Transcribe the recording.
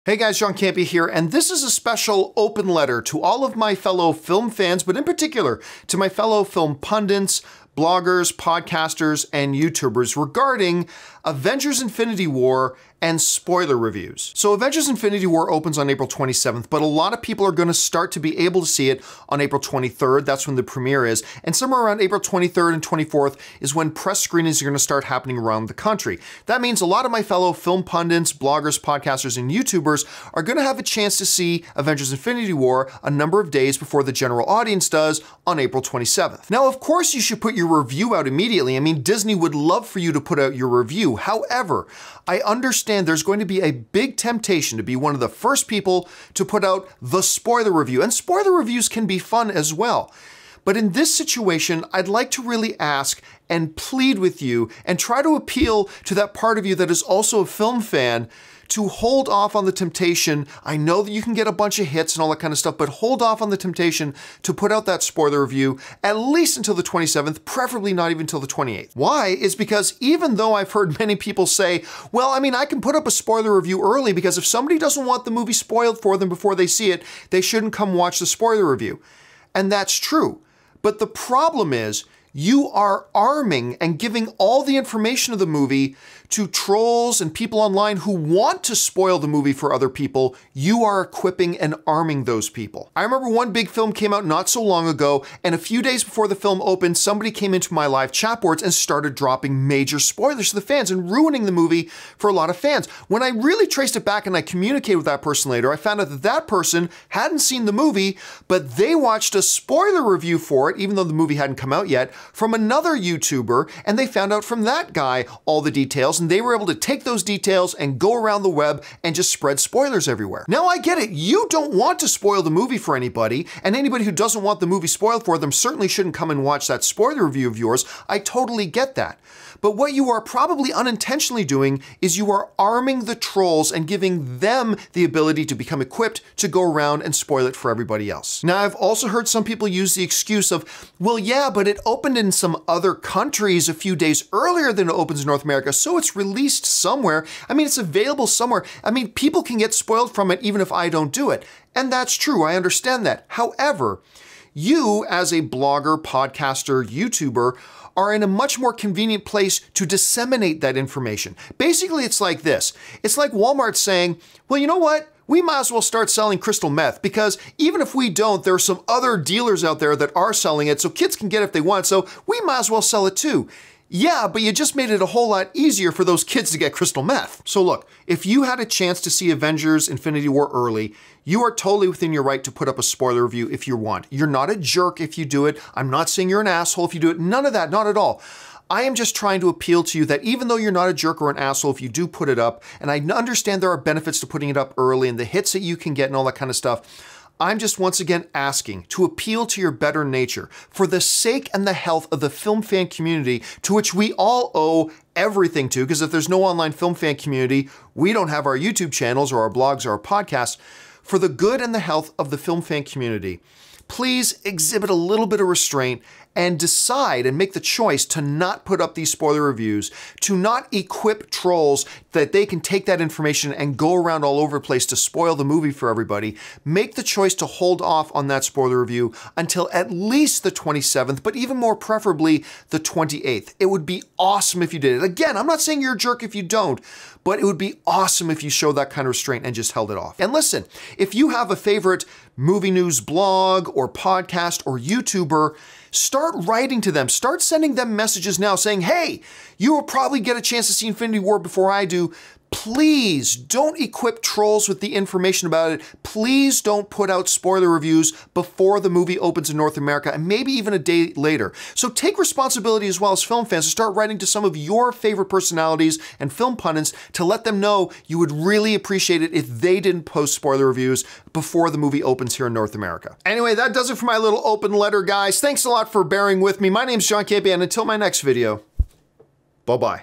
Hey guys, John Campea here, and this is a special open letter to all of my fellow film fans, but in particular to my fellow film pundits, bloggers, podcasters, and YouTubers regarding Avengers Infinity War and spoiler reviews. So Avengers Infinity War opens on April 27th, but a lot of people are going to start to be able to see it on April 23rd. That's when the premiere is. And somewhere around April 23rd and 24th is when press screenings are going to start happening around the country. That means a lot of my fellow film pundits, bloggers, podcasters, and YouTubers are going to have a chance to see Avengers Infinity War a number of days before the general audience does on April 27th. Now, of course, you should put your review out immediately. I mean, Disney would love for you to put out your review. However, I understand there's going to be a big temptation to be one of the first people to put out the spoiler review, and spoiler reviews can be fun as well. But in this situation, I'd like to really ask and plead with you and try to appeal to that part of you that is also a film fan to hold off on the temptation. I know that you can get a bunch of hits and all that kind of stuff, but hold off on the temptation to put out that spoiler review at least until the 27th, preferably not even until the 28th. Why? Is because even though I've heard many people say, well, I mean, I can put up a spoiler review early because if somebody doesn't want the movie spoiled for them before they see it, they shouldn't come watch the spoiler review. And that's true. But the problem is, you are arming and giving all the information of the movie to trolls and people online who want to spoil the movie for other people. You are equipping and arming those people. I remember one big film came out not so long ago, and a few days before the film opened, somebody came into my live chat boards and started dropping major spoilers to the fans and ruining the movie for a lot of fans. When I really traced it back and I communicated with that person later, I found out that that person hadn't seen the movie, but they watched a spoiler review for it, even though the movie hadn't come out yet, from another YouTuber, and they found out from that guy all the details, and they were able to take those details and go around the web and just spread spoilers everywhere. Now I get it, you don't want to spoil the movie for anybody, and anybody who doesn't want the movie spoiled for them certainly shouldn't come and watch that spoiler review of yours. I totally get that. But what you are probably unintentionally doing is you are arming the trolls and giving them the ability to become equipped to go around and spoil it for everybody else. Now, I've also heard some people use the excuse of, well, yeah, but it opened in some other countries a few days earlier than it opens in North America, so it's released somewhere. I mean, it's available somewhere. I mean, people can get spoiled from it even if I don't do it. And that's true, I understand that. However, you as a blogger, podcaster, YouTuber, are in a much more convenient place to disseminate that information. Basically, it's like this. It's like Walmart saying, well, you know what? We might as well start selling crystal meth because even if we don't, there are some other dealers out there that are selling it, so kids can get it if they want, so we might as well sell it too. Yeah, but you just made it a whole lot easier for those kids to get crystal meth. So look, if you had a chance to see Avengers Infinity War early, you are totally within your right to put up a spoiler review if you want. You're not a jerk if you do it. I'm not saying you're an asshole if you do it. None of that, not at all. I am just trying to appeal to you that even though you're not a jerk or an asshole if you do put it up, and I understand there are benefits to putting it up early and the hits that you can get and all that kind of stuff, I'm just once again asking to appeal to your better nature for the sake and the health of the film fan community to which we all owe everything to, because if there's no online film fan community, we don't have our YouTube channels or our blogs or our podcasts. For the good and the health of the film fan community, please exhibit a little bit of restraint and decide and make the choice to not put up these spoiler reviews, to not equip trolls that they can take that information and go around all over the place to spoil the movie for everybody. Make the choice to hold off on that spoiler review until at least the 27th, but even more preferably the 28th. It would be awesome if you did it. Again, I'm not saying you're a jerk if you don't, but it would be awesome if you showed that kind of restraint and just held it off. And listen, if you have a favorite movie news blog or podcast or YouTuber, start writing to them. Start sending them messages now saying, hey, you will probably get a chance to see Infinity War before I do. Please don't equip trolls with the information about it. Please don't put out spoiler reviews before the movie opens in North America and maybe even a day later. So take responsibility as well as film fans to start writing to some of your favorite personalities and film pundits to let them know you would really appreciate it if they didn't post spoiler reviews before the movie opens here in North America. Anyway, that does it for my little open letter, guys. Thanks a lot for bearing with me. My name's John Campea, and until my next video, bye-bye.